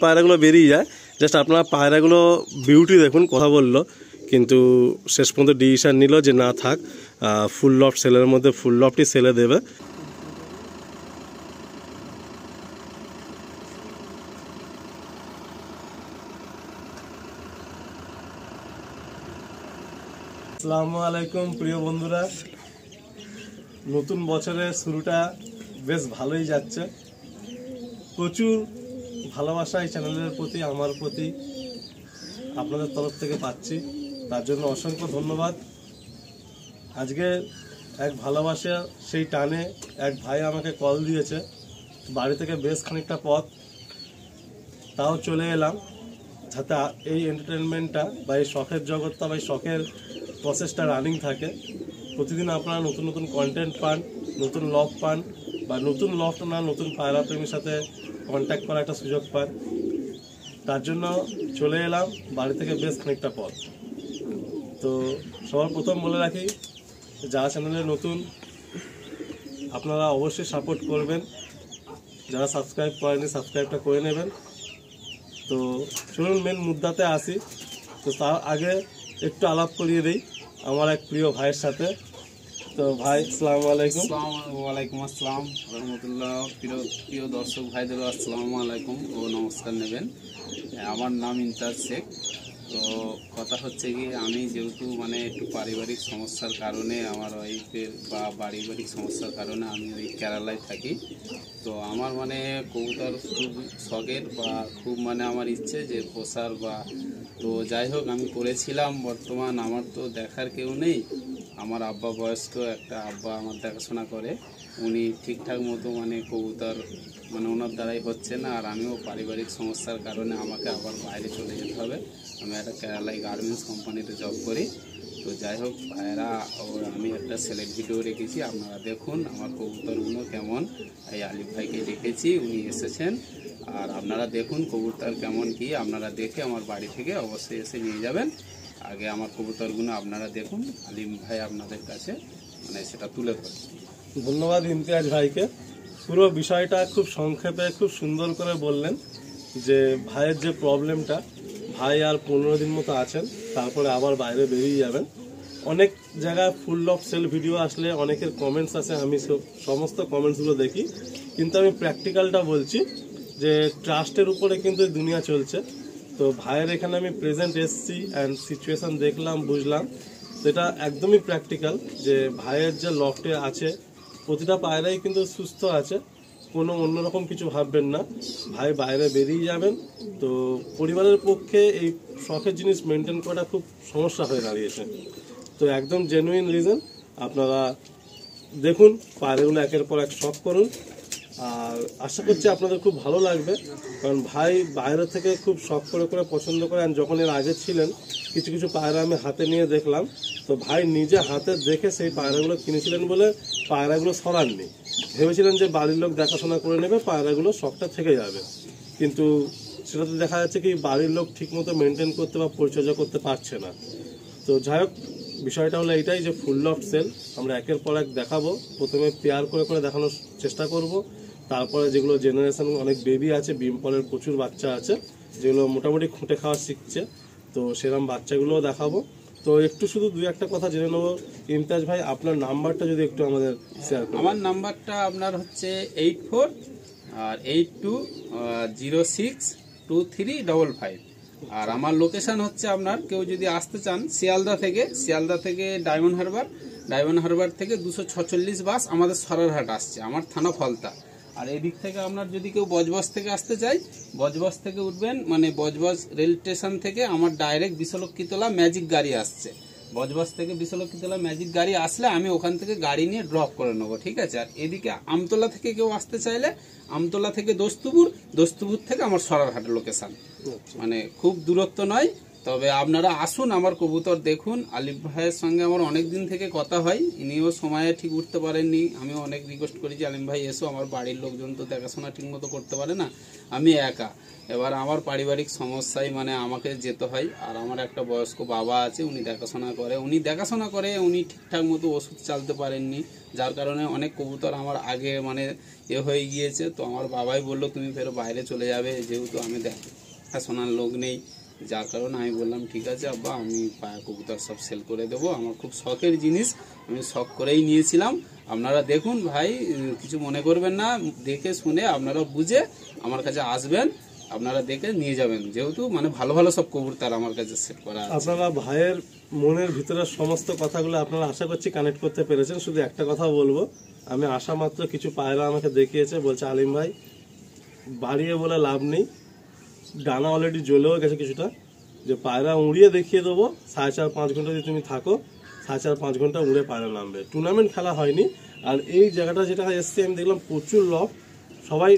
পায়রাগুলো বেরিয়ে যায়। জাস্ট আপনারা পায়রাগুলো বিউটি দেখুন, কথা বললো কিন্তু শেষ পর্যন্ত ডিসিশন নিল যে না থাক, ফুল লফট সেলের মধ্যে ফুল লফটই সেলে দেবে। আসসালামু আলাইকুম প্রিয় বন্ধুরা, নতুন বছরের শুরুটা বেশ ভালোই যাচ্ছে। প্রচুর ভালোবাসা এই চ্যানেলের প্রতি, আমার প্রতি আপনাদের তরফ থেকে পাচ্ছি, তার জন্য অসংখ্য ধন্যবাদ। আজকে এক ভালোবাসা সেই টানে এক ভাই আমাকে কল দিয়েছে, বাড়ি থেকে বেশ খানিকটা পথ, তাও চলে এলাম যাতে এই এন্টারটেনমেন্টটা বা এই শখের জগৎটা বা এই শখের প্রসেসটা রানিং থাকে। প্রতিদিন আপনারা নতুন নতুন কন্টেন্ট পান, নতুন লফট পান, বা নতুন লফট না নতুন পায়রা প্রেমীর সাথে কন্ট্যাক্ট করার একটা সুযোগ পান। তার জন্য চলে এলাম বাড়ি থেকে বেশ খানিকটা পথ। তো সবার প্রথম বলে রাখি, যারা চ্যানেলে নতুন আপনারা অবশ্যই সাপোর্ট করবেন, যারা সাবস্ক্রাইব করেনি সাবস্ক্রাইবটা করে নেবেন। তো চলুন মেন মুদ্দাতে আসি। তো তার আগে একটু আলাপ করিয়ে দিই আমার এক প্রিয় ভাইয়ের সাথে। তো ভাই আসসালামু আলাইকুম। ওয়ালাইকুম আসসালাম রহমতুল্লাহ। প্রিয় দর্শক ভাইদেরও আসসালামু আলাইকুম ও নমস্কার নেবেন। আমার নাম ইমতাজ শেখ। তো কথা হচ্ছে কি, আমি যেহেতু একটু পারিবারিক সমস্যার কারণে, আমার ওয়াইফের বা পারিবারিক সমস্যার কারণে আমি ওই কেরালায় থাকি। তো আমার কবুতর খুব শখের বা খুব আমার ইচ্ছে যে পোষার বা, তো যাই হোক আমি করেছিলাম। বর্তমান আমার তো দেখার কেউ নেই, আমার আব্বা বয়স্ক একটা আব্বা আমার দেখাশোনা করে, উনি ঠিকঠাক মতো কবুতর ওনার দ্বারাই হচ্ছে না। আর আমিও পারিবারিক সমস্যার কারণে আমাকে আবার বাইরে চলে যেতে হবে। আমি একটা কেরালায় গার্মেন্টস কোম্পানিতে জব করি। তো যাই হোক ভাইয়েরা, আমি একটা সিলেক্ট ভিডিও রেখেছি, আপনারা দেখুন আমার কবুতরগুলো কেমন। এই আলিফ ভাইকে রেখেছি, উনি এসেছেন, আর আপনারা দেখুন কবুতর কেমন কি। আপনারা দেখে আমার বাড়ি থেকে অবশ্যই এসে নিয়ে যাবেন। আগে আমার কবুতরগুলো আপনারা দেখুন, আলিম ভাই আপনাদের কাছে সেটা তুলে ধরে। ধন্যবাদ ইমতিয়াজ ভাইকে। পুরো বিষয়টা খুব সংক্ষেপে খুব সুন্দর করে বললেন যে ভাইয়ের যে প্রবলেমটা, ভাই আর 15 দিন মতো আছেন, তারপরে আবার বাইরে বেরিয়ে যাবেন। অনেক জায়গায় ফুল অফ সেল ভিডিও আসলে অনেকের কমেন্টস আছে, আমি সমস্ত কমেন্টসগুলো দেখি, কিন্তু আমি প্র্যাকটিক্যালটা বলছি যে ট্রাস্টের উপরে কিন্তু দুনিয়া চলছে। তো ভাইয়ের এখানে আমি প্রেজেন্ট এসছি অ্যান্ড সিচুয়েশান দেখলাম, বুঝলাম। তো এটা একদমই প্র্যাকটিক্যাল যে ভাইয়ের যে লফটে আছে প্রতিটা পায়রাই কিন্তু সুস্থ আছে, কোনো অন্যরকম কিছু ভাববেন না। ভাই বাইরে বেরিয়ে যাবেন, তো পরিবারের পক্ষে এই শখের জিনিস মেনটেন করা খুব সমস্যা হয়ে দাঁড়িয়েছে। তো একদম জেনুইন রিজন, আপনারা দেখুন পায়রাগুলো একের পর এক শখ করুন, আর আশা করছি আপনাদের খুব ভালো লাগবে। কারণ ভাই বাইরে থেকে খুব শখ করে করে পছন্দ করেন। যখন এর আগে ছিলেন কিছু কিছু পায়রা আমি হাতে নিয়ে দেখলাম, তো ভাই নিজে হাতে দেখে সেই পায়রাগুলো কিনেছিলেন বলে পায়রাগুলো সরাননি। ভেবেছিলেন যে বাড়ির লোক দেখাশোনা করে নেবে, পায়রাগুলো শখটা থেকে যাবে, কিন্তু সেটা তো দেখা যাচ্ছে কি বাড়ির লোক ঠিকমতো মেনটেন করতে বা পরিচর্যা করতে পারছে না। তো যাই হোক, বিষয়টা হলো এইটাই যে ফুল লফট সেল আমরা একের পর এক দেখাবো। প্রথমে পেয়ার করে করে দেখানোর চেষ্টা করব, তারপরে যেগুলো জেনারেশন অনেক বেবি আছে, বিমপলের প্রচুর বাচ্চা আছে যেগুলো মোটামুটি খুঁটে খাওয়া শিখছে, তো সেরকম বাচ্চাগুলোও দেখাবো। তো একটু শুধু দুই একটা কথা জেনে নেবো ইমতাজ ভাই, আপনার নাম্বারটা যদি একটু আমাদের শেয়ার করেন। আমার নাম্বারটা আপনার হচ্ছে 84 আর 82062355। আর আমার লোকেশন হচ্ছে, আপনার কেউ যদি আসতে চান শিয়ালদা থেকে ডায়মন্ড হারবার থেকে 246 বাস আমাদের সরারহাট আসছে, আমার থানা ফলতা। আর এদিক থেকে আপনার যদি কেউ বজবজ থেকে আসতে চাই, বজবজ থেকে উঠবেন, বজবজ রেল স্টেশন থেকে আমার ডাইরেক্ট বিশালক্ষীতলা ম্যাজিক গাড়ি আসছে। বজবজ থেকে বিশালক্ষীতলা ম্যাজিক গাড়ি আসলে আমি ওখান থেকে গাড়ি নিয়ে ড্রপ করে নেবো, ঠিক আছে। আর এদিকে আমতলা থেকে কেউ আসতে চাইলে আমতলা থেকে দোস্তুপুর থেকে আমার সরারহাটের লোকেশন, খুব দূরত্ব নয়। তবে আপনারা আসুন, আমার কবুতর দেখুন। আলিফ ভাইয়ের সঙ্গে আমার অনেক দিন থেকে কথা হয়, ইনিও সময়ে ঠিক উঠতে পারেননি। আমিও অনেক রিকোয়েস্ট করেছি, আলিম ভাই এসো, আমার বাড়ির লোকজন তো দেখাশোনা ঠিক মতো করতে পারে না, আমি একা। এবার আমার পারিবারিক সমস্যায় মানে আমাকে যেতে হয়। আর আমার একটা বয়স্ক বাবা আছে, উনি দেখাশোনা করে, উনি ঠিকঠাক মতো ওষুধ চালতে পারেননি, যার কারণে অনেক কবুতর আমার আগে মানে হয়ে গিয়েছে। তো আমার বাবাই বললো তুমি ফের বাইরে চলে যাবে, যেহেতু আমি দেখাশোনার লোক নেই, যার কারণে আমি বললাম ঠিক আছে আব্বা, আমি পায়া কবুতর সব সেল করে দেবো। আমার খুব শখের জিনিস, আমি শখ করেই নিয়েছিলাম। আপনারা দেখুন ভাই, কিছু মনে করবেন না, দেখে শুনে আপনারা বুঝে আমার কাছে আসবেন, আপনারা দেখে নিয়ে যাবেন, যেহেতু মানে ভালো ভালো সব কবুতর আমার কাছে সেট করা আছে। আপনারা ভাইয়ের মনের ভিতরের সমস্ত কথাগুলো আপনারা আশা করছি কানেক্ট করতে পেরেছেন। শুধু একটা কথা বলবো, আমি আসা মাত্র কিছু পায়রা আমাকে দেখিয়েছে, বলছে আলিম ভাই বাড়িয়ে বলে লাভ নেই, ডানা অলরেডি জ্বলেও গেছে কিছুটা, যে পায়রা উড়িয়ে দেখিয়ে দেবো, 4.5-5 ঘন্টা যদি তুমি থাকো 4.5-5 ঘন্টা উড়ে পায়রা নামবে। টুর্নামেন্ট খেলা হয়নি। আর এই জায়গাটা যেটা এসছে আমি দেখলাম প্রচুর লফ, সবাই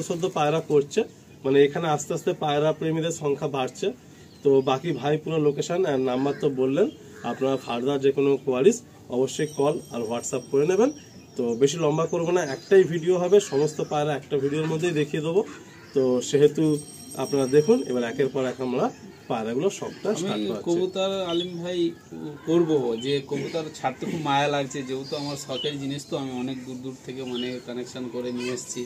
সদ্য পায়রা করছে, মানে এখানে আস্তে আস্তে পায়রা প্রেমীদের সংখ্যা বাড়ছে। তো বাকি ভাই পুরো লোকেশন আর নাম্বার তো বললেন, আপনারা ফার্দার যে কোনো কোয়ারিজ অবশ্যই কল আর হোয়াটসঅ্যাপ করে নেবেন। তো বেশি লম্বা করবো না, একটাই ভিডিও হবে, সমস্ত পায়রা একটা ভিডিওর মধ্যেই দেখিয়ে দেবো। তো সেহেতু আপনারা দেখুন, এবার একের পর এক আমরা পায়রাগুলো সবটা স্টার্ট করছি। কবুতর আলিম ভাই করবো, যে কবুতর ছাড়তে খুব মায়া লাগছে, যেহেতু আমার শখের জিনিস, তো আমি অনেক দূর দূর থেকে মানে কানেকশন করে নিয়ে এসেছি,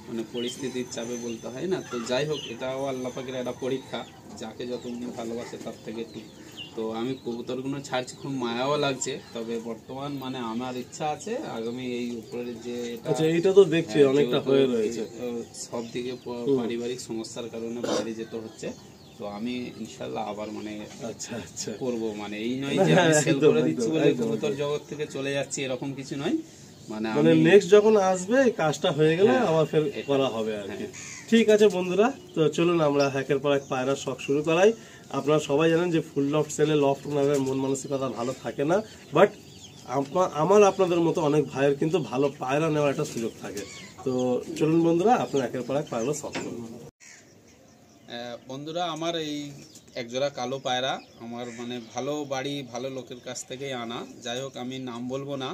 মানে পরিস্থিতির চাপে বলতে হয় না। তো যাই হোক, এটাও আল্লাহ পাকের একটা পরীক্ষা, যাকে যত ভালোবাসে তার থেকে একটু। তো আমি কবুতরগুলো ছাড়ছি, খুব মায়াও লাগছে। তবে বর্তমান মানে আমার ইচ্ছা আছে আগামী এই উপরের যে আচ্ছা, এইটা তো দেখছি অনেকটা হয়ে রয়েছে, সব দিকে পারিবারিক সমস্যার কারণে বাইরে যেতে হচ্ছে। তো আমি ইনশাল্লাহ আবার মানে আচ্ছা আচ্ছা করবো, মানে এই নয় যে আমি সেল করে দিচ্ছি বলে কবুতর জগৎ থেকে চলে যাচ্ছি, এরকম কিছু নয়। মানে নেক্সট যখন আসবে এই কাজটা হয়ে গেলে আবার ফের করা হবে আর কি। ঠিক আছে বন্ধুরা, তো চলুন আমরা একের পর এক পায়রার শখ শুরু করাই। আপনারা সবাই জানেন যে ফুল লফট সেলে লফট ওনারের মন মানসিকতা ভালো থাকে না, বাট আমার আপনাদের মতো অনেক ভাইয়ের কিন্তু ভালো পায়রা নেওয়ার একটা সুযোগ থাকে। তো চলুন বন্ধুরা, আপনারা একের পর এক পায়রা শখ করুন। বন্ধুরা, আমার এই একজোড়া কালো পায়রা আমার মানে ভালো বাড়ি ভালো লোকের কাছ থেকেই আনা। যাই হোক, আমি নাম বলবো না।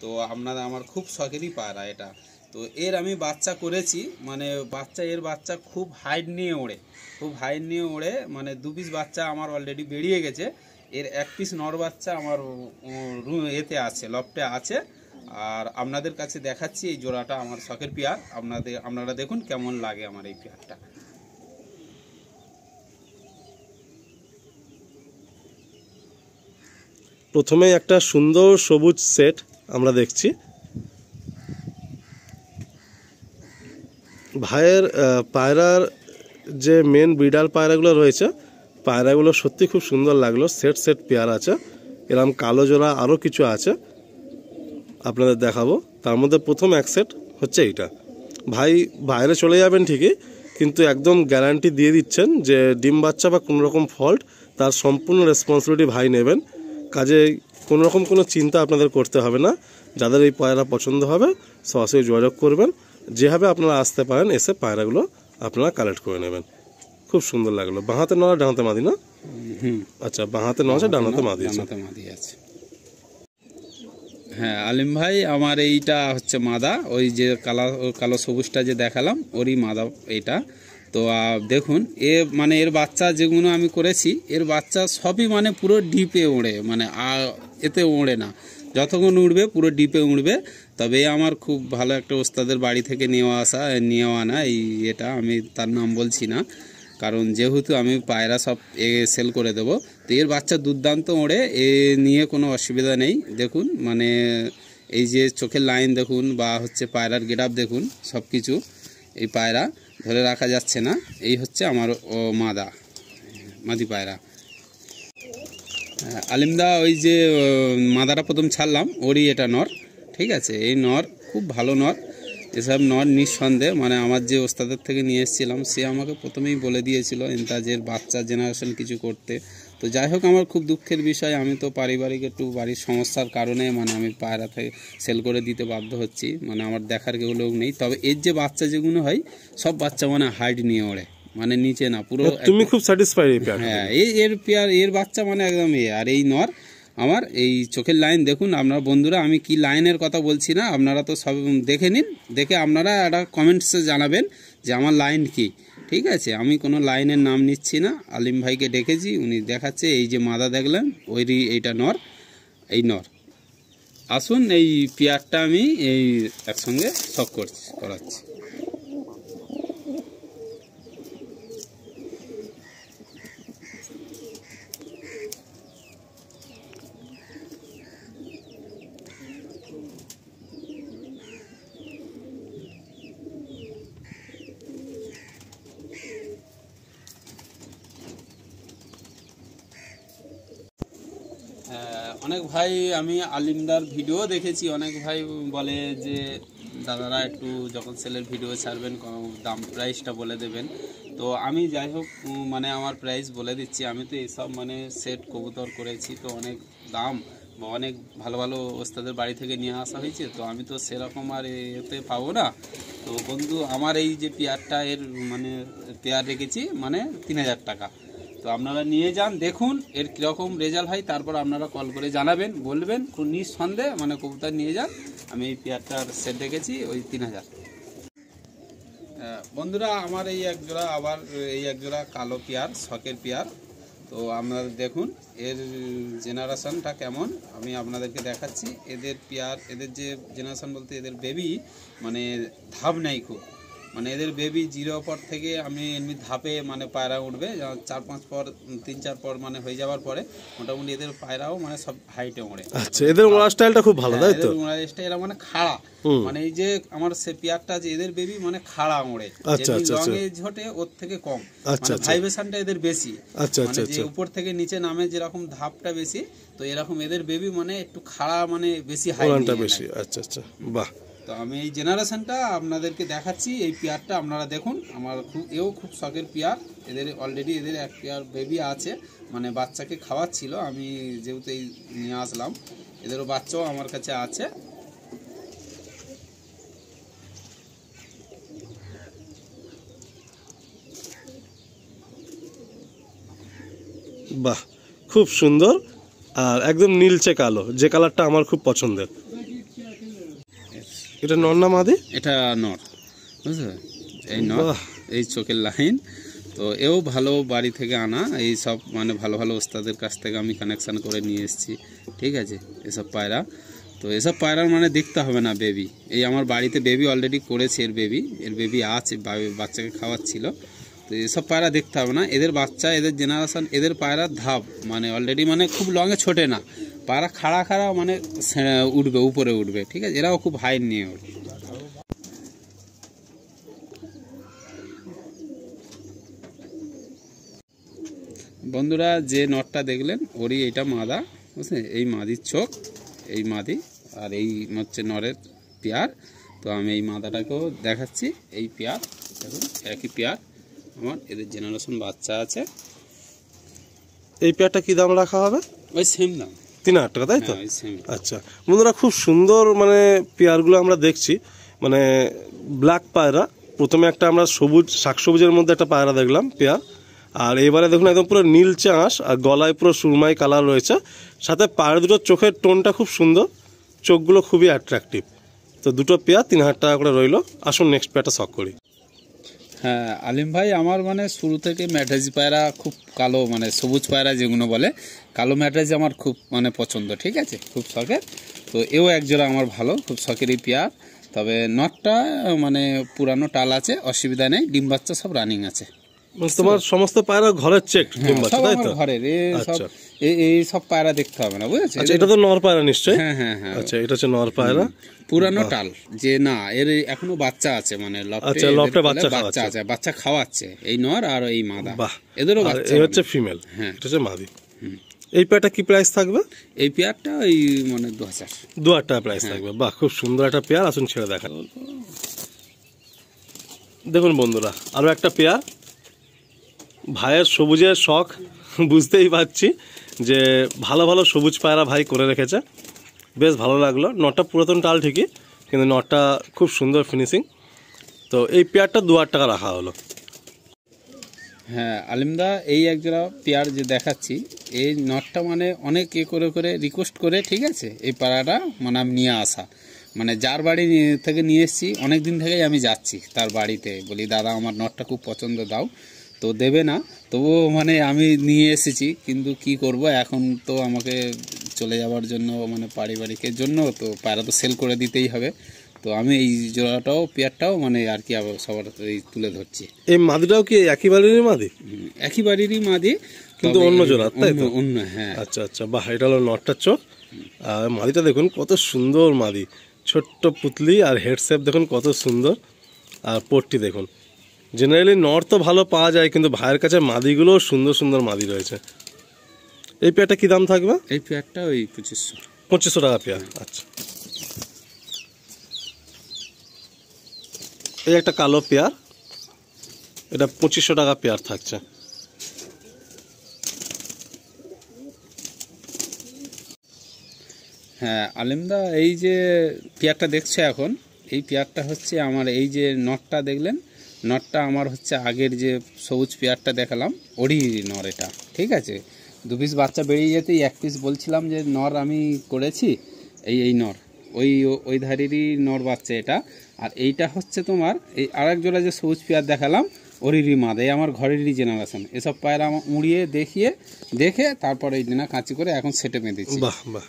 তো আপনারা, আমার খুব শখেরই পায়রা এটা। তো এর আমি বাচ্চা করেছি, মানে এর বাচ্চা খুব হাইট নিয়ে ওড়ে, মানে 2 পিস বাচ্চা আমার অলরেডি বেরিয়ে গেছে। এর 1 পিস নর বাচ্চা আমার এতে আছে, লফটে আছে। আর আপনাদের কাছে দেখাচ্ছি এই জোড়াটা আমার শখের পেয়ার, আপনারা দেখুন কেমন লাগে আমার এই পেয়ারটা। প্রথমে একটা সুন্দর সবুজ সেট আমরা দেখছি। ভাইয়ের পায়রার যে মেন ব্রিডার পায়রাগুলো রয়েছে, পায়রাগুলো সত্যি খুব সুন্দর লাগলো, সেট পেয়ার আছে। এরকম কালো জোড়া আরও কিছু আছে, আপনাদের দেখাবো। তার মধ্যে প্রথম এক সেট হচ্ছে এইটা। ভাই বাইরে চলে যাবেন ঠিকই, কিন্তু একদম গ্যারান্টি দিয়ে দিচ্ছেন যে ডিম বাচ্চা বা কোনো রকম ফল্ট তার সম্পূর্ণ রেসপন্সিবিলিটি ভাই নেবেন। কাজে কোনো রকম কোনো চিন্তা আপনাদের করতে হবে না। যাদের এই পায়রা পছন্দ হবে সরাসরি যোগাযোগ করবেন, যেভাবে আপনারা আসতে পারেন এসে পায়রাগুলো আপনারা কালেক্ট করে নেবেন। খুব সুন্দর লাগলো। বাঁহাতে নড়া ডানাতে মাদি না? আচ্ছা, বাঁহাতে নড়া ডানাতে মাদি আছে। হ্যাঁ আলিম ভাই, আমার এইটা হচ্ছে মাদা, ওই যে কালো সবুজটা যে দেখালাম ওরই মাদা এইটা। তো দেখুন, মানে এর বাচ্চা যেগুলো আমি করেছি, এর বাচ্চা সবই মানে পুরো ডিপে ওড়ে, মানে এতে ওড়ে না, যতক্ষণ উড়বে পুরো ডিপে উড়বে। তবে আমার খুব ভালো একটা ওস্তাদের বাড়ি থেকে নিয়ে আনা এই এটা, আমি তার নাম বলছি না, কারণ যেহেতু আমি পায়রা সব সেল করে দেবো। তো এর বাচ্চা দুর্দান্ত ওড়ে, এ নিয়ে কোনো অসুবিধা নেই। দেখুন মানে এই যে চোখের লাইন দেখুন, বা হচ্ছে পায়রার গেট আপ দেখুন, সব কিছু এই পায়রা ধরে রাখা যাচ্ছে না। এই হচ্ছে আমার মাদি পায়রা। আলিমদা, ওই যে মাদাটা প্রথম ছাড়লাম ওরই এটা নর, ঠিক আছে? এই নর খুব ভালো নর। এসব নর নিঃসন্দেহে, মানে আমার যে ওস্তাদের থেকে নিয়ে এসেছিলাম সে আমাকে প্রথমেই বলে দিয়েছিল ইন্তাজের বাচ্চা জেনারেশন কিছু করতে। তো যাই হোক, আমার খুব দুঃখের বিষয়, আমি তো পারিবারিক একটু বাড়ির সমস্যার কারণে মানে আমি পায়রা থেকে সেল করে দিতে বাধ্য হচ্ছি, মানে আমার দেখার কেউ লোক নেই। তবে এর যে বাচ্চা যেগুলো হয় সব বাচ্চা মানে হাইট নিয়ে ওড়ে, মানে নিচে না, পুরো তুমি খুব স্যাটিসফাইড এই পেয়ার? হ্যাঁ, এর পেয়ার, এর বাচ্চা মানে একদম আর এই নর আমার এই চোখের লাইন দেখুন আপনারা বন্ধুরা, আমি কি লাইনের কথা বলছি না, আপনারা তো সব দেখে নিন, দেখে আপনারা একটা কমেন্টসে জানাবেন যে আমার লাইন কি। ঠিক আছে, আমি কোনো লাইনের নাম নিচ্ছি না, আলিম ভাইকে ডেকেছি, উনি দেখাচ্ছে। এই যে মাদা দেখলেন এইটা নর, এই নর। আসুন এই পেয়ারটা আমি এই একসঙ্গে শক করাচ্ছি। অনেক ভাই, আমি আলিমদার ভিডিও দেখেছি, অনেক ভাই বলে যে দাদারা একটু যখন সেলের ভিডিও ছাড়বেন দাম প্রাইসটা বলে দেবেন। তো আমি যাই হোক মানে আমার প্রাইস বলে দিচ্ছি। আমি তো এইসব মানে সেট কবুতর করেছি, তো অনেক দাম বা অনেক ভালো ভালো ওস্তাদের বাড়ি থেকে নিয়ে আসা হয়েছে, তো আমি তো সেরকম আর এতে পাবো না। তো বন্ধু আমার এই যে পেয়ারটা, এর মানে পেয়ার রেখেছি মানে 3000 টাকা। তো আপনারা নিয়ে যান, দেখুন এর কীরকম রেজাল্ট হয়, তারপর আপনারা কল করে জানাবেন, বলবেন খুব নিঃসন্দেহে মানে কবুতর নিয়ে যান। আমি এই পেয়ারটার সেট রেখেছি ওই 3000। বন্ধুরা আমার এই একজোড়া, আবার এই একজোড়া কালো পেয়ার, শখের পেয়ার। তো আপনারা দেখুন এর জেনারেশনটা কেমন আমি আপনাদেরকে দেখাচ্ছি। এদের পেয়ার, এদের যে জেনারেশন বলতে এদের বেবি মানে ধাপ নেই খুব, মানে এদের বেবি 0 পর থেকে আমি এমনি ধাপে মানে পায়রা উঠবে, 4-5 পর 3-4 পর মানে হয়ে যাওয়ার পরে মোটামুটি এদের পায়রাও মানে সব হাইটে ওড়ে। আচ্ছা, এদের ওড়া স্টাইলটা খুব ভালো, তাই তো? ওড়া স্টাইল এরা মানে খাড়া, মানে এই যে আমার সে পেয়ারটা যে এদের বেবি মানে খাড়া ওড়ে, লঙে ঝোটে ওর থেকে কম, মানে ভাইব্রেশনটা এদের বেশি, মানে যে উপর থেকে নিচে নামে যেরকম ধাপটা বেশি, তো এরকম এদের বেবি মানে একটু খাড়া, মানে বেশি হাইটটা বেশি। আচ্ছা আচ্ছা, বাহ। তো আমি এই জেনারেশনটা আপনাদেরকে দেখাচ্ছি, এই পেয়ারটা আপনারা দেখুন। আমার খুব শখের পেয়ার। এদের অলরেডি এদের এক পেয়ার বেবি আছে, মানে বাচ্চাকে খাওয়াচ্ছিল, আমি যেহেতু এই নিয়ে আসলাম, এদেরও বাচ্চাও আমার কাছে আছে। বাহ, খুব সুন্দর, আর একদম নীলচে কালো, যে কালারটা আমার খুব পছন্দের। এটা নর না মাদি? এটা নর, বুঝলে, এই নর, এই চোখের লাইন। তো এও ভালো বাড়ি থেকে আনা, এই সব মানে ভালো ভালো ওস্তাদের কাছ থেকে আমি কানেকশান করে নিয়ে এসেছি। ঠিক আছে, এসব পায়রা, তো এসব পায়রার মানে দেখতে হবে না বেবি। এই আমার বাড়িতে বেবি অলরেডি করেছে, এর বেবি আছে, বাচ্চাকে খাওয়াচ্ছিল। তো এসব পায়রা দেখতে হবে না, এদের বাচ্চা, এদের জেনারেশন, এদের পায়রার ধাপ মানে অলরেডি মানে খুব লঙে ছোটে না, পায়রা খাড়া খাড়া মানে উঠবে, উপরে উঠবে। ঠিক আছে, এরাও খুব হাইট নিয়ে উঠবে। বন্ধুরা যে নটটা দেখলেন ওরই এইটা মাদা, বুঝলেন, এই মাদির চোখ, এই মাদি, আর এই হচ্ছে নরের পেয়ার। তো আমি এই মাদাটাকেও দেখাচ্ছি, এই পেয়ার দেখুন, একই পেয়ার আমার, এদের জেনারেশন বাচ্চা আছে। এই পেয়ারটা কি দাম রাখা হবে? ওই সেম দাম, 3000 টাকা, তাই তো? আচ্ছা বন্ধুরা, খুব সুন্দর মানে পেয়ারগুলো আমরা দেখছি, মানে ব্ল্যাক পায়রা। প্রথমে একটা আমরা সবুজ, শাকসবুজের মধ্যে একটা পায়রা দেখলাম পেয়ার, আর এবারে দেখুন একদম পুরো নীলচে আঁশ, আর গলায় পুরো সুরমাই কালার রয়েছে, সাথে পায়রা দুটোর চোখের টোনটা খুব সুন্দর, চোখগুলো খুবই অ্যাট্রাকটিভ। তো দুটো পেয়ার 3000 টাকা করে রইলো। আসুন নেক্সট পেয়ারটা শখ করি। হ্যাঁ আলিম ভাই, আমার মানে শুরু থেকে ম্যাট্রাজি পায়রা খুব কালো, মানে সবুজ পায়রা যেগুলো বলে, কালো ম্যাট্রাজি আমার খুব মানে পছন্দ। ঠিক আছে, খুব শখের। তো এও একজোড়া আমার ভালো, খুব শখেরই পেয়ার। তবে নটটা মানে পুরানো টাল আছে, অসুবিধা নেই, ডিম বাচ্চা সব রানিং আছে। তোমার সমস্ত পায়রা ঘরের চেক, তাই তো? ঘরের এই সব পায়রা দেখতে হবে না, বুঝেছো? এটা তো নর পায়রা নিশ্চয়ই? হ্যাঁ হ্যাঁ হ্যাঁ, আচ্ছা, এটা হচ্ছে নর পায়রা, পুরানো টাল, যে না এর এখনো বাচ্চা আছে, মানে লফটে বাচ্চা আছে, বাচ্চা খাওয়াচ্ছে, এই নর আর এই মাদা, এদেরও বাচ্চা। এই হচ্ছে ফিমেল, হ্যাঁ, এটা হচ্ছে মাদি। এই পেয়ারটা কি প্রাইস থাকবে? এই পেয়ারটা ওই মানে 2000 টাকা প্রাইস থাকবে। বাহ, খুব সুন্দর একটা পেয়ার। আসুন ছেড়ে দেখান। দেখুন বন্ধুরা, আরো একটা পেয়ার। ভাইয়ের সবুজের শখ বুঝতেই পারছি, যে ভালো ভালো সবুজ পায়রা ভাই করে রেখেছে, বেশ ভালো লাগলো। নটটা পুরাতন টাল ঠিকই, কিন্তু নটটা খুব সুন্দর ফিনিশিং। তো এই পেয়ারটা 2000 টাকা রাখা হলো। হ্যাঁ আলিমদা, এই একজোড়া পেয়ার যে দেখাচ্ছি, এই নটটা মানে অনেক করে রিকোয়েস্ট করে, ঠিক আছে, এই পাড়াটা মানে আমি নিয়ে আসা, মানে যার বাড়ি থেকে নিয়ে এসেছি, অনেক দিন থেকেই আমি যাচ্ছি তার বাড়িতে, বলি দাদা আমার নটটা খুব পছন্দ, দাও, তো দেবে না, তবুও মানে আমি নিয়ে এসেছি। কিন্তু কি করব, এখন তো আমাকে চলে যাওয়ার জন্য মানে পারিবারিকের জন্য তো পায়রা তো সেল করে দিতেই হবে, তো আমি এই জোড়াটাও পেয়ারটাও মানে আর কি সবার এই তুলে ধরছি। এই মাদিটাও কি একই বাড়িরই মাদি? একই বাড়িরই মাদি, কিন্তু অন্য জোড়া, তাই তো? অন্য, হ্যাঁ। আচ্ছা আচ্ছা, বাহ, এটা হলো নটটার চোখ। আর মাদিটা দেখুন কত সুন্দর মাদি, ছোট্ট পুতলি, আর হেড শেপ দেখুন কত সুন্দর, আর পট্টি দেখুন। জেনারেলি নর তো ভালো পাওয়া যায়, কিন্তু ভাইয়ের কাছে মাদিগুলোও সুন্দর সুন্দর মাদি রয়েছে। এই পেয়ারটা কি দাম থাকবে? এই পেয়ারটা ওই 2500। 2500 টাকা পেয়ার। আচ্ছা, এই একটা কালো পেয়ার, এটা 2500 টাকা পেয়ার থাকছে। হ্যাঁ আলিমদা, এই যে পেয়ারটা দেখছো এখন, এই পেয়ারটা হচ্ছে আমার, এই যে নটটা দেখলেন, নটটা আমার হচ্ছে আগের যে সবুজ পেয়ারটা দেখালাম, ওরই নর এটা, ঠিক আছে। 2 পিস বাচ্চা বেরিয়ে যেতেই 1 পিস বলছিলাম যে নর আমি করেছি, এই নর, ওই ধারেরই নর বাচ্চা এটা। আর এইটা হচ্ছে তোমার এই আরেক জোড়া যে সবুজ পেয়ার দেখালাম, ওরই মাদ, এই আমার ঘরেরই জেনারেশন। এসব পায়রা আমার উড়িয়ে দেখে তারপরে এই দিনা কাঁচি করে এখন সেটে বেঁধেছি। বাহ বাহ,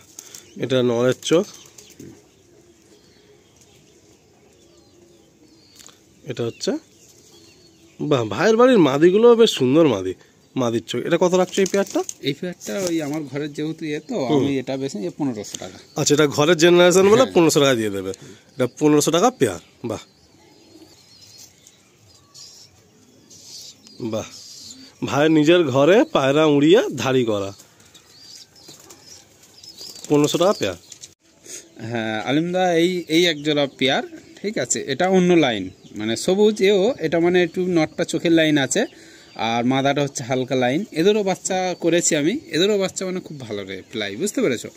এটা নরের চোখ, এটা হচ্ছে, বাহ, ভাইয়ের বাড়ির মাদিগুলো বেশ সুন্দর মাদির চোখ। এটা কত রাখছো এই পেয়ারটা? এই পেয়ারটা ওই আমার ঘরের যেহেতু তো আমি এটা বেশি 1500 টাকা। আচ্ছা, এটা ঘরের জেনারেশন বলে 1500 টাকা দিয়ে দেবে। এটা 1500 টাকা পেয়ার। বাহ বাহ, ভাইয়ের নিজের ঘরে পায়রা উড়িয়ে ধাড়ি করা, 1500 টাকা পেয়ার। হ্যাঁ আলিমদা, এই এক জোড়া পেয়ার, ঠিক আছে, এটা অন্য লাইন, মানে সবুজ এটা মানে একটু নটটা চোখের লাইন আছে, আর মাদাটা হচ্ছে হালকা লাইন। এদেরও বাচ্চা করেছি আমি, এদেরও বাচ্চা মানে খুব ভালো রে প্লাই, বুঝতে পেরেছো?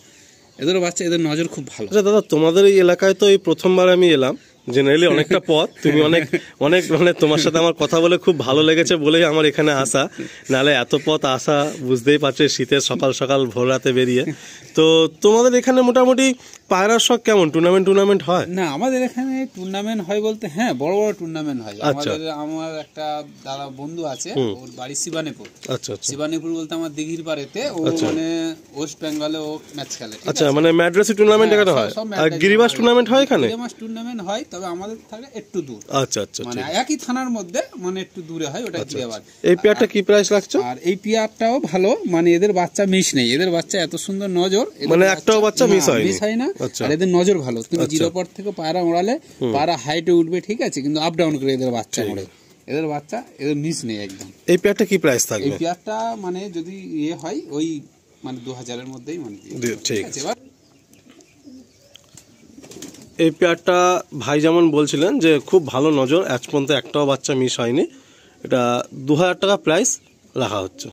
এদেরও বাচ্চা, এদের নজর খুব ভালো। আচ্ছা দাদা, তোমাদের এই এলাকায় তো এই প্রথমবার আমি এলাম, জেনারেলি অনেকটা পথ, তুমি অনেক মানে তোমার সাথে আমার কথা বলে খুব ভালো লেগেছে বলেই আমার এখানে আসা, নাহলে এত পথ আসা বুঝতেই পারছো, শীতের সকাল সকাল ভোর রাতে বেরিয়ে। তো তোমাদের এখানে মোটামুটি পায়রার শখ কেমন? টুর্নামেন্ট হয়? না, আমাদের এখানে টুর্নামেন্ট হয় বলতে হ্যাঁ, বড় টুর্নামেন্ট হয়। আমার একটা দাদা বন্ধু আছে, ওর বাড়ি শিবানীপুর। আচ্ছা আচ্ছা, শিবানীপুর বলতে আমার দিঘির পাড়েতে, ও মানে ওয়েস্ট বেঙ্গলে ও ম্যাচ খেলে। আচ্ছা, মানে ম্যাড্রাসি টুর্নামেন্ট এখানে হয়, আর গিরিবাস টুর্নামেন্ট হয় এখানে? গিরিবাস টুর্নামেন্ট হয়, তবে আমাদের থাকে একটু দূর। আচ্ছা আচ্ছা, মানে একই থানার মধ্যে, মানে একটু দূরে হয়, ওটা গিরিবাস। এই পেয়ারটা কি প্রাইস রাখছো? আর এই পেয়ারটাও ভালো, মানে এদের বাচ্চা মিস নেই, এদের বাচ্চা এত সুন্দর নজর, মানে একটাও বাচ্চা মিস হয় না। আর এদের নজর ভালো, তুমি জিরো পর থেকে পায়রা ওড়ালে পায়রা হাইটে উঠবে, ঠিক আছে, কিন্তু আপ ডাউন করে এদের বাচ্চা ওড়ে, এদের বাচ্চা এদের মিস নেই একদম। এই পেয়ারটা কি প্রাইস থাকবে? এই পেয়ারটা মানে যদি হয় ওই মানে 2000 এর মধ্যেই, মানে ঠিক আছে। এবার এই পেয়ারটা ভাই যেমন বলছিলেন যে খুব ভালো নজর, আজ পর্যন্ত একটাও বাচ্চা মিস হয়নি, এটা 2000 টাকা প্রাইস রাখা হচ্ছে।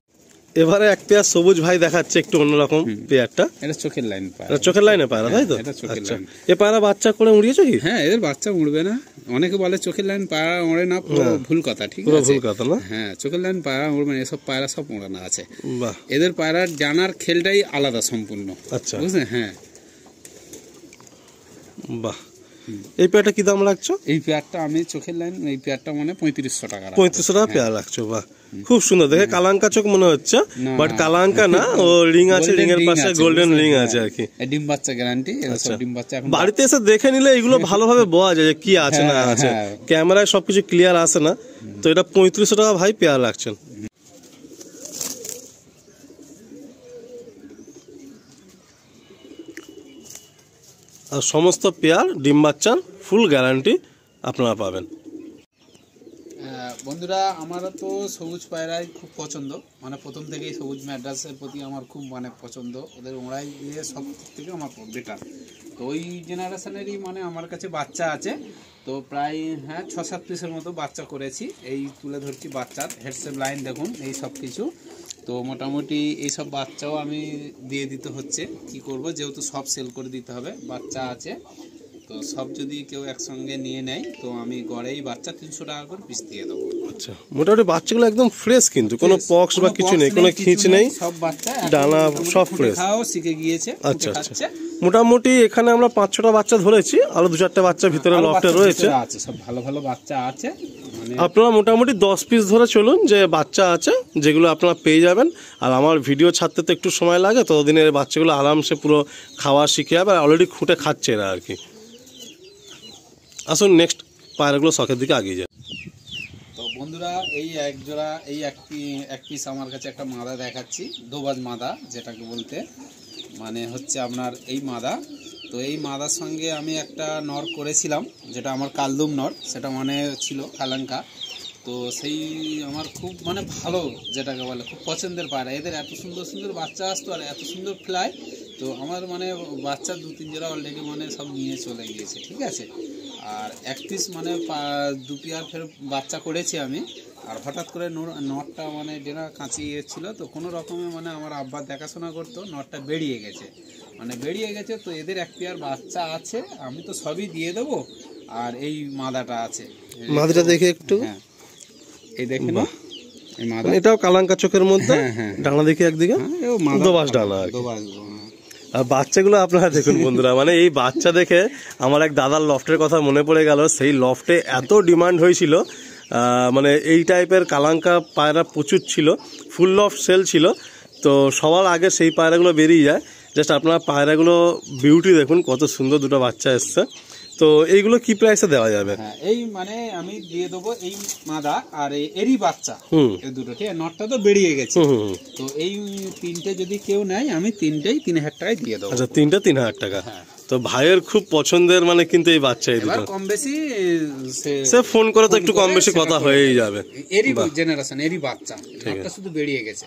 এবারে এক পেয়ার সবুজ ভাই দেখাচ্ছে, একটু অন্যরকম পেয়ারটা, এটা চোখের লাইন পায়রা, এটা চোখের লাইনে পায়রা, তাই তো? আচ্ছা, এ পায়রা বাচ্চা করে উড়িয়েছো কি? হ্যাঁ, এদের বাচ্চা উড়বে না, অনেকে বলে চোখের লাইন পায়রা ওড়ে না, পুরো ভুল কথা, ঠিক আছে, ভুল কথা না। হ্যাঁ, চোখের লাইন পায়রা উড়বে না, এসব পায়রা সব ওড়ানো আছে। বাহ, এদের পায়রার জানার খেলটাই আলাদা সম্পূর্ণ। আচ্ছা, বুঝলেন? হ্যাঁ, বাহ। এই পেয়ারটা কি দাম রাখছো? এই পেয়ারটা আমি চোখের লাইন, এই পেয়ারটা মানে 3500 টাকা। 3500 টাকা পেয়ার রাখছো? বাহ, খুব সুন্দর, দেখে কালাঙ্কা চোখ মনে হচ্ছে, বাট কালাঙ্কা না, ও রিং আছে, রিং এর পাশে গোল্ডেন রিং আছে আর কি। ডিম বাচ্চা গ্যারান্টি, সব ডিম বাচ্চা। এখন বাড়িতে এসে দেখে নিলে এগুলো ভালোভাবে বোঝা যায় যে কি আছে না আছে, ক্যামেরায় সবকিছু ক্লিয়ার আসে না, তো এটা 3500 টাকা ভাই পেয়ার রাখছেন। আর সমস্ত পেয়ার ডিম বাচ্চার ফুল গ্যারান্টি আপনারা পাবেন। বন্ধুরা, আমারও তো সবুজ পায়রাই খুব পছন্দ, মানে প্রথম থেকেই সবুজ ম্যাড্রাসের প্রতি আমার খুব মানে পছন্দ, ওদের ওড়াই দিয়ে সব থেকে আমার বেটার। তো ওই জেনারেশনেরই মানে আমার কাছে বাচ্চা আছে, তো প্রায় 6-7 পিসের মতো বাচ্চা করেছি। এই তুলে ধরছি বাচ্চার হেডসেপ লাইন দেখুন, এই সব কিছু। তো মোটামুটি এইসব বাচ্চাও আমি দিয়ে দিতে হচ্ছে, কি করব, যেহেতু সব সেল করে দিতে হবে, বাচ্চা আছে। তো সব যদি কেউ একসঙ্গে নিয়ে নেয় তো আমি গড়েই বাচ্চা 300 টাকা করে পিস দিয়ে দেবো। আচ্ছা, মোটামুটি বাচ্চাগুলো একদম ফ্রেশ, কিন্তু কোনো পক্স বা কিছু নেই, কোনো খিঁচ নেই, সব বাচ্চা ডানা সব ফ্রেশ। খাওয়াও শিখে গিয়েছে, আচ্ছা আচ্ছা, মোটামুটি এখানে আমরা 5-6টা বাচ্চা ধরেছি, আরো 2-4টা বাচ্চা ভিতরে লফটে রয়েছে, সব ভালো ভালো বাচ্চা আছে। মানে আপনারা মোটামুটি 10 পিস ধরে চলুন যে বাচ্চা আছে, যেগুলো আপনারা পেয়ে যাবেন। আর আমার ভিডিও ছাড়তে তো একটু সময় লাগে, ততদিনের বাচ্চাগুলো আরামসে পুরো খাওয়া শিখে যাবে, অলরেডি খুঁটে খাচ্ছে এরা আর কি। আসুন নেক্সট পায়রাগুলো শখের দিকে এগিয়ে যায়। তো বন্ধুরা, এই এক জোড়া এক পিস আমার কাছে একটা মাদা দেখাচ্ছি, দোবাজ মাদা যেটাকে বলতে, মানে হচ্ছে আপনার এই মাদা। তো এই মাদার সঙ্গে আমি একটা নর করেছিলাম, যেটা আমার কালদুম নর, সেটা মানে ছিল কালাঙ্কা। তো সেই আমার খুব মানে ভালো, যেটাকে বলে খুব পছন্দের পায়রা। এদের এত সুন্দর সুন্দর বাচ্চা আসতো আর এত সুন্দর ফ্লাই। তো আমার মানে বাচ্চা 2-3 জোড়া অলরেডি মানে সব নিয়ে চলে গিয়েছে, ঠিক আছে। আর এক পিস মানে 2 পেয়ার ফের বাচ্চা করেছি আমি। আর হঠাৎ করে নটটা মানে যেটা কাঁচিয়ে ছিল, তো কোনো রকমে মানে আমার আব্বা দেখাশোনা করতো, নটটা বেরিয়ে গেছে, তো এদের 1 পেয়ার বাচ্চা আছে, আমি তো সবই দিয়ে দেবো। আর এই মাদাটা আছে, মাদাটা দেখে একটু, হ্যাঁ এই দেখেন এই মাদা, এটাও কালাঙ্কা চোখের মধ্যে, হ্যাঁ ডানা দেখি একদিকে দোবাস ডানা আর কি। আর বাচ্চাগুলো আপনারা দেখুন বন্ধুরা, মানে এই বাচ্চা দেখে আমার এক দাদার লফটের কথা মনে পড়ে গেল। সেই লফটে এত ডিমান্ড হয়েছিল, মানে এই টাইপের কালাঙ্কা পায়রা প্রচুর ছিল, ফুল লফট সেল ছিল। তো সবার আগে সেই পায়রাগুলো বেরিয়ে যায়। জাস্ট আপনারা পায়রাগুলো বিউটি দেখুন, কত সুন্দর দুটো বাচ্চা এসছে। তো এইগুলো কি প্রাইসে দেওয়া যাবে? হ্যাঁ, এই মানে আমি দিয়ে দেবো এই মাদা আর এরই বাচ্চা, এই দুটো, ঠিক আছে। নটটা তো বেরিয়ে গেছে, তো এই 3টে যদি কেউ নেয় আমি 3টেই 3000 টাকায় দিয়ে দেবো। আচ্ছা, 3টে 3000 টাকা। তো ভাইয়ের খুব পছন্দের, মানে কিন্তু এই বাচ্চা, এই দুটো কম বেশি সে ফোন করে তো একটু কম বেশি কথা হয়েই যাবে। এরই জেনারেশন, এরই বাচ্চা, নটটা শুধু বেরিয়ে গেছে।